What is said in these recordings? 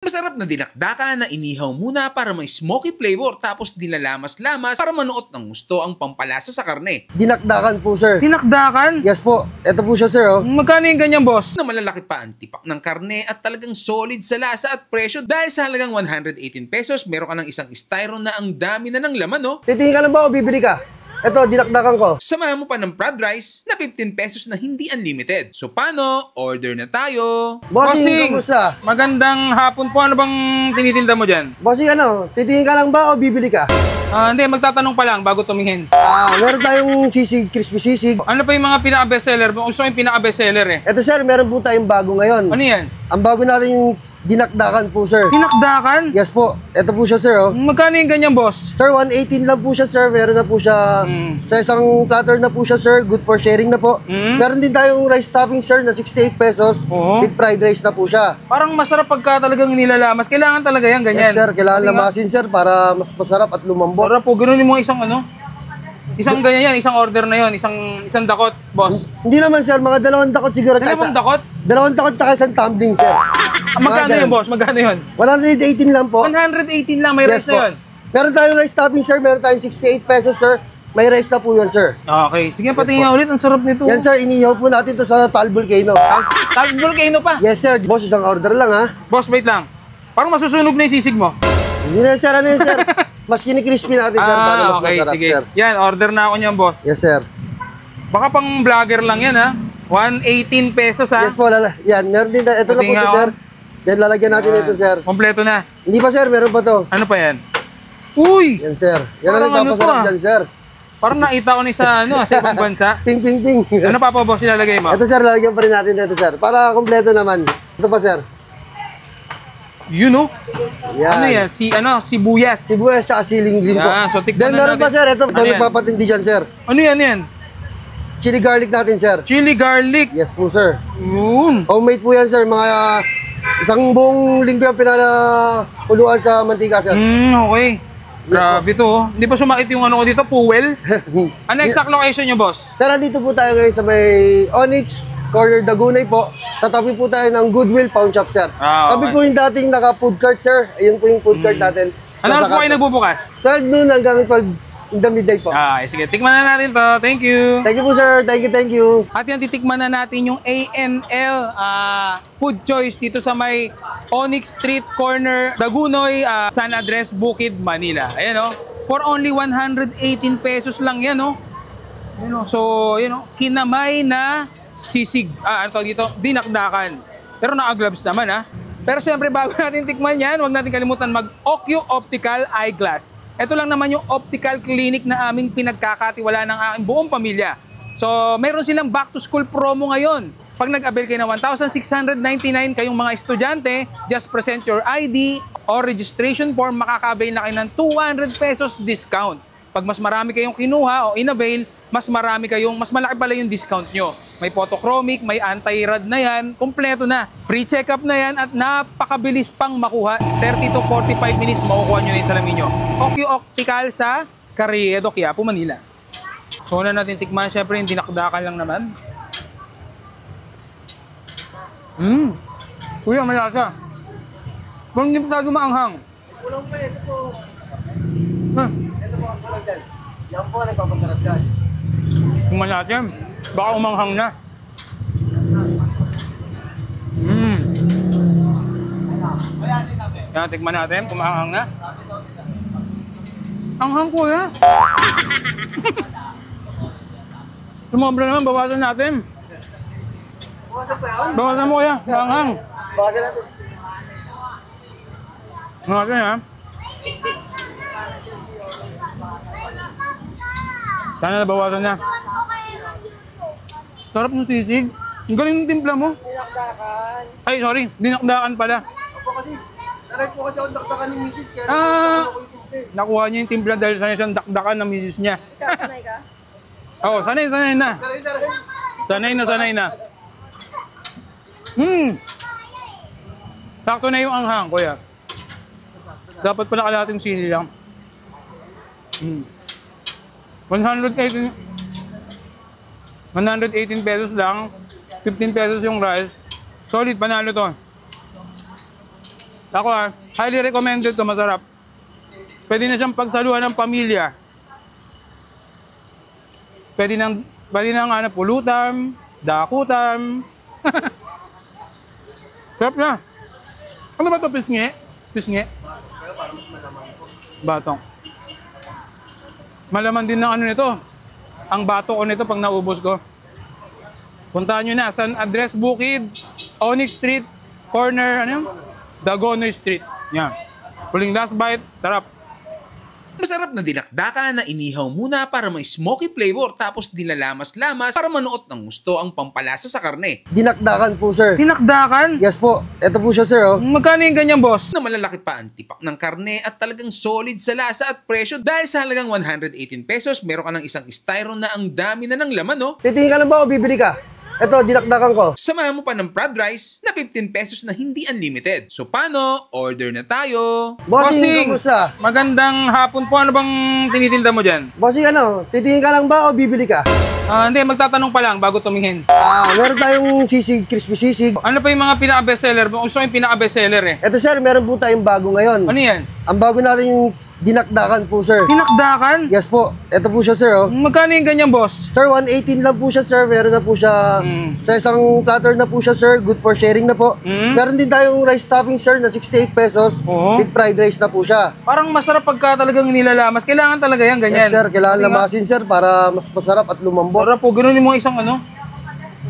Masarap na dinakdakan na inihaw muna para may smoky flavor tapos dinalamas-lamas para manuot ng gusto ang pampalasa sa karne. Dinakdakan po, sir. Dinakdakan? Yes po. Ito po siya, sir. Oh. Magkano yung ganyan, boss? Na malalaki pa ang tipak ng karne at talagang solid sa lasa at presyo dahil sa halagang 118 pesos, meron ka ng isang styroon na ang dami na ng laman, no? Titingin ka lang ba o bibili ka? Ito, dinakdakan ko. Samahan mo pa ng fried rice na 15 pesos na hindi unlimited. So paano? Order na tayo. Bossing, kamusta? Magandang hapon po. Ano bang tinitinda mo dyan? Bossing, titingin ka lang ba o bibili ka? Hindi, magtatanong pa lang bago tumingin. Meron tayong sisig, crispy sisig. Ano pa yung mga pinaka-bestseller? Gusto ko yung pinaka-bestseller eh. Ito, sir, meron po tayong bago ngayon. Ano yan? Ang bago natin yung dinakdakan po, sir. Dinakdakan? Yes po. Ito po siya, sir. Oh. Magkano yung ganyan, boss? Sir, 118 lang po siya, sir. Meron na po siya sa isang platter na po siya, sir. Good for sharing na po. Meron din tayong rice topping, sir, na 68 pesos. With fried rice na po siya. Parang masarap pagka talagang nilalamas. Kailangan talaga yan, ganyan. Yes, sir. Kailangan lamasin, sir, para mas masarap at lumambot. Sarap po. Ganun mo isang isang ganyan yan, isang order na yon, isang dakot, boss. Hindi naman, sir. Mga 2 dakot siguro. Dalawang dakot? 2 dakot tsaka isang tumbling, sir. Magkano yun, boss? Magkano yun? 118 lang po. 118 lang, may Yes rice na po. yun. Meron tayong rice topping, sir. Meron tayong 68 pesos, sir. May rice na po yun, sir. Okay, sige, patingin nga ulit. Ang sarap nito. Yan, sir. Inihaw po natin to sa Tal Volcano. Tal Volcano pa? Yes, sir. Boss, isang order lang, ha? Boss, wait lang. Parang masusunog na yung sisig mo. Hindi na, sir. Ano yun, sir? Mas kini-crispy natin, sir, para mas okay, masarap, sige. sir. Yan, order na ako niyan, boss. Yes, sir. Baka pang vlogger lang yan, ha? 118 pesos, ha? Yes po, yan. Meron din. Ito na po ito, sir. Yan, lalagyan natin ito, sir. Kompleto na. Hindi pa, sir. Meron pa to. Ano pa yan? Uy! Yan, sir. Yan ang Parang nagpapasarap dyan, sir. Parang nakita ko ni sa ibang bansa. Ping, ping, ping. Ano pa po, boss, ilalagay mo? Ito, sir. Lalagyan pa rin natin ito, sir. Para kompleto naman. Ito pa, sir. Yun, no? Yan. Ano yan? Sibuyas. Sibuyas tsaka siling green po. Yan, so tikman Then, na meron pa, natin. sir. Ito, Ano yan? nagpapatindi dyan, sir. Ano yan? Chili garlic natin, sir. Chili garlic. Yes po, sir. Yun. Homemade po yan, sir. Mga isang buong linggo yung pinakuluan sa mantika, sir. Okay. Yes, Grabe to. Hindi pa sumakit yung ano ko dito, Puwel. Ano exact location nyo, boss? Sir, dito po tayo ngayon sa may Onyx, corner Dagunay po. Sa tabi po tayo ng Goodwill Pawn Shop, sir. Okay. Tabi po yung dating naka-food cart, sir. Ayun po yung food cart natin. Ano oras po kayo nagbubukas? 12 noon hanggang 12 in the midnight po. Sige. Tikman na natin to. Thank you. Thank you po, sir. Thank you. At yan, titikman na natin yung ANL food choice dito sa may Onyx Street Corner, Dagunoy, San Andres, Bukid, Manila. Ayan, for only 118 pesos lang yan, So, kinamay na sisig. Ano tawag dito? Dinakdakan. Pero naka-gloves naman, Pero siyempre, bago natin tikman yan, huwag natin kalimutan mag-Okyo Optical Eyeglass. Ito lang naman yung optical clinic na aming pinagkakatiwala ng aking buong pamilya. So, meron silang back to school promo ngayon. Pag nag-avail kayo ng 1,699 kayong mga estudyante, just present your ID or registration form, makaka-avail na kayo ng 200 pesos discount. Pag mas marami kayong kinuha o in-avail, mas malaki pala yung discount nyo. May photochromic, may anti-rad na yan, kompleto na. Free check-up na yan at napakabilis pang makuha. 30 to 45 minutes makukuha nyo na yung salamin nyo. Okyo Optical sa Carriedo, Quiapo, Manila. So na natin tikman, syempre yung dinakdakan lang naman. Kuya, malasa. Kung hindi pa maanghang. Kulang pa, ito po. Ha? Ito po ang kulang dyan. Yan po, nagpapasarap dyan. Tikman natin. Baka umanghang na. Yan, tikman natin. Umanghang na. Anghang ko, Sumobra naman, bawasan natin. Bukasan pa yun? Bawasan mo, kuya. Anghang. Bukasan natin. Bawasan, Sana nabawasan na. Sarap ng sisig. Ang galing ng timpla mo. Dinakdakan. Ay, sorry. Dinakdakan pala. Opo kasi, sanay po kasi akong dakdakan ni Mrs. Kaya Ah. ako yung timple. Nakuha niya yung timpla dahil sanay siyang dakdakan ng misis niya. Kasanay ka? Oo, sanay na. Sanay na. Sakto na yung anghang, kuya. Dapat pala kalating sili lang. 118 pesos lang. 15 pesos yung rice. Solid, panalo to. Ako highly recommended to, masarap. Pwede na siyang pagsaluhan ng pamilya. Pwede nang pulutan, dakutan. Sarap na. Ano ba ito? Pisngi? Pisngi? Batong. Malaman din ng ano nito. Ang bato ko nito pag naubos ko. Puntahan nyo na. San Andres Bukid, Onyx Street, corner, ano yun? Dagonoy Street. Yan. Huling last bite. Tarap. Masarap na dinakdakan na inihaw muna para may smoky flavor tapos dinalamas-lamas para manuot ng gusto ang pampalasa sa karne. Dinakdakan po, sir. Tinakdakan? Yes po. Ito po siya, sir. Oh. Magkano yung ganyan, boss? Na malalaki pa ang tipak ng karne at talagang solid sa lasa at presyo dahil sa halagang 118 pesos meron ka ng isang styro na ang dami na ng laman, no? Titingin ka lang ba o bibili ka? Ito, dinakdakan ko. Samahan mo pa ng fried rice na 15 pesos na hindi unlimited. So paano? Order na tayo! Bossing, kamusta? Magandang hapon po. Ano bang tinitinda mo dyan? Bossing, ano? Titingin ka lang ba o bibili ka? Hindi, magtatanong pa lang bago tumingin. Meron tayong sisig, crispy sisig. Ano pa yung mga pinaka-bestseller? Gusto ko yung pinaka-bestseller eh. Ito, sir, meron po tayong bago ngayon. Ano yan? Ang bago natin yung dinakdakan po, sir. Tinakdakan? Yes po. Ito po siya, sir. Oh. Magkano yung ganyan, boss? Sir, 118 lang po siya, sir. Meron na po siya sa isang platter na po siya, sir. Good for sharing na po. Meron din tayong rice topping, sir, na 68 pesos. Oo. With fried rice na po siya. Parang masarap pagka talagang nilalamas. Kailangan talaga yan, ganyan. Yes, sir. Kailangan lamasin, sir, para mas masarap at lumambot. Sarap po. Ganun mo isang ano?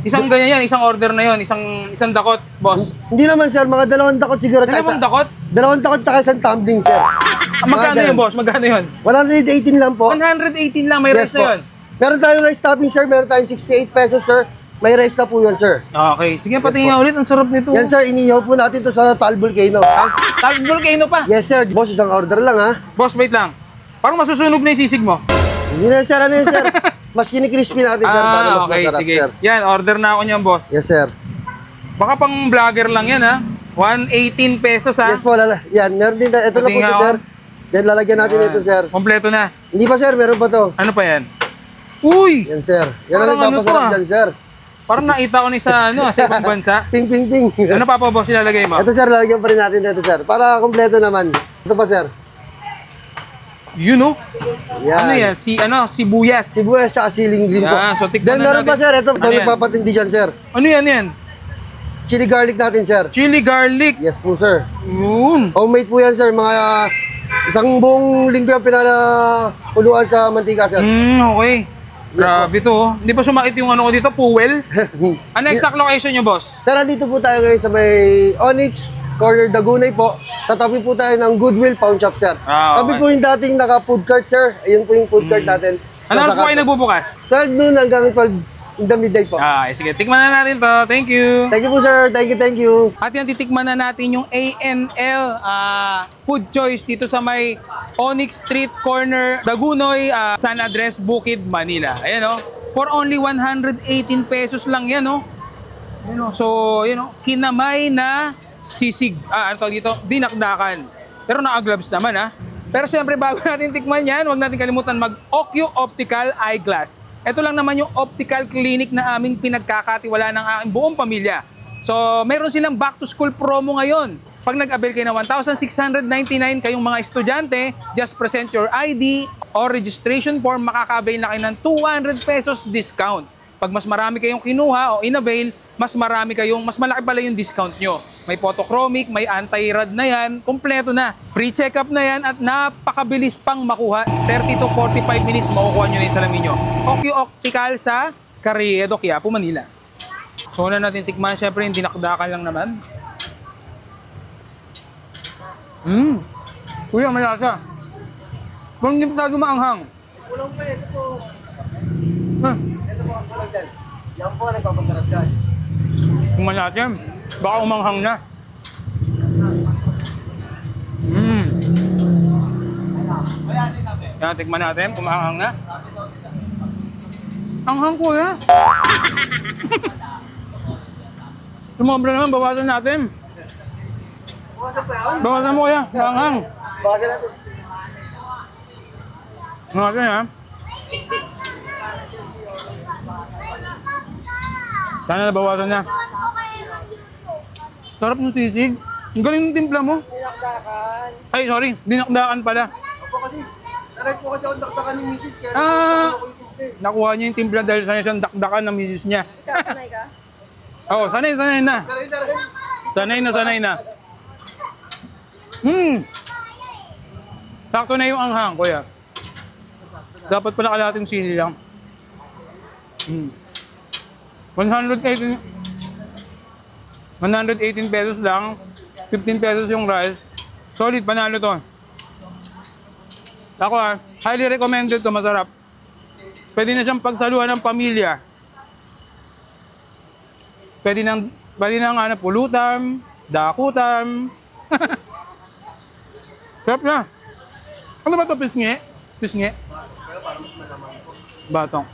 Isang ganyan yan, isang order na yon, isang dakot, boss. Hindi naman, sir. Mga 2 dakot siguro. Ano bang dakot? 2 dakot tsaka isang tumbling, sir. Magkano yun, boss? Magkano yun? 118 lang po. 118 lang, may rice na yun. Meron tayong rice topping, sir. Meron tayong 68 pesos, sir. May rice na po yun, sir. Okay, sige, patingin ulit. Ang sarap nito. Yan, sir. Inihaw po natin to sa Tal Volcano. Tal Volcano pa. Yes, sir. Boss, isang order lang, ha? Boss, wait lang. Parang masusunog na yung sisig mo. Hindi na, sir. Ano yun, sir? Mas kini-crispy natin, sir, para mas okay, masarap, sige. sir. Yan, order na ako niyan, boss. Yes, sir. Baka pang vlogger lang yan, ha? 118 pesos, ha? Yes po, yan. Meron din. Ito na po Tingnan ito, ako. sir. Yan, lalagyan natin ito, sir. Kompleto na. Hindi pa, sir. Meron pa to. Ano pa yan? Uy! Yan, sir. Yan Parang ang nagpapasarap ano to, dyan, sir. Parang nakita ko ni sa ibang bansa. Ping, ping, ping. Ano pa po, boss, ilalagay mo? Ito, sir. Lalagyan pa rin natin ito, sir. Para kompleto naman. Ito pa, sir. Yun, oh. Yan. Ano yan? Sibuyas. Sibuyas tsaka siling green po. Yan, so tikman Then, na meron pa, natin. sir. Ito, Ano yan? nagpapatindi dyan, sir. Ano yan? Chili garlic natin, sir. Chili garlic. Yes po, sir. Yun. Homemade po yan, sir. Mga isang buong linggo yung pinapuluan sa mantika, sir. Okay. Grabe to, oh. Hindi pa sumakit yung ano ko dito, fuel. Ano exact location nyo, boss? Sir, dito po tayo ngayon sa may Onyx, corner Dagunay po. Sa tabi po tayo ng Goodwill Pawn Shop, sir. Tabi Okay. po yung dating naka-food cart, sir. Ayun po yung food cart natin. Ano Nasa oras po kayo kanto. nagbubukas? 12 noon hanggang 12 in the midnight po. Sige, tikman na natin to. Thank you. Thank you po, sir. Thank you. At yan, titikman na natin yung AML food choice dito sa may Onyx Street corner, Dagunoy, San Andres, Bukid, Manila. Ayan, oh. For only 118 pesos lang yan, oh. Ayan, oh. So, yun, oh. Kinamay na sisig. Ano tawag dito? Dinakdakan. Pero naka-gloves naman, ha. Pero siyempre, bago natin tikman yan, huwag natin kalimutan mag-Ocu Optical Eyeglass. Ito lang naman yung optical clinic na aming pinagkakatiwala ng aming buong pamilya. So, meron silang back to school promo ngayon. Pag nag-avail kayo ng 1,699 kayong mga estudyante, just present your ID or registration form, makaka-avail na kayo ng 200 pesos discount. Pag mas marami kayong kinuha o in-avail, mas malaki pala yung discount nyo. May photochromic, may anti-rad na yan, kompleto na. Free check-up na yan at napakabilis pang makuha. 30 to 45 minutes makukuha nyo na yung salamin nyo. Ocu Optical sa Carriedo, Quiapo, Manila. So, una natin tikman, syempre yung dinakdakan lang naman. Kuya, malasa. Kung hindi masyado maanghang. Kulang pa, ito po. Ah, Ito po ang kulang dyan. Yan po ang nagpapasarap dyan. kung malasa, baka umanghang na. Yan, tikman natin kung maanghang na. Anghang, kuya. Sumobra naman, bawasan natin. Bukasan pa yan. Bawasan mo, kuya. Maanghang. Bawasan natin. Natin, ha? Sana nabawasan na. Sarap ng sisig. Ang galing ng timpla mo. Dinakdakan. Ay, sorry. Dinakdakan pala. Opo kasi, sanay po kasi ako dakdakan ni misis, kaya Ah. nakakita ko yung timple. Nakuha niya yung timpla dahil sanay siyang dakdakan ng misis niya. Ikaw, sanay ka? Oo, sanay na. Sanay na rin. Sanay na. Sakto na yung anghang, kuya. Dapat pala kalating sili lang. 118 pesos lang. 15 pesos yung rice. Solid, panalo to. Ako highly recommended to, masarap. Pwede na siyang pagsaluhan ng pamilya. Pwede nang pulutan, dakutan. Sarap na. Ano ba ito? Pisngi? Pisngi? Kaya para mas malaman po. Batong.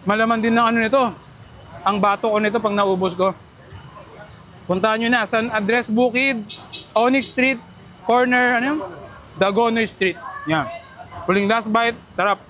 Malaman din ng ano nito. Ang bato ko nito pag naubos ko. Puntahan nyo na. San Andres Bukid, Onyx Street, corner, Dagonoy Street. Yan. Huling last bite. Tarap.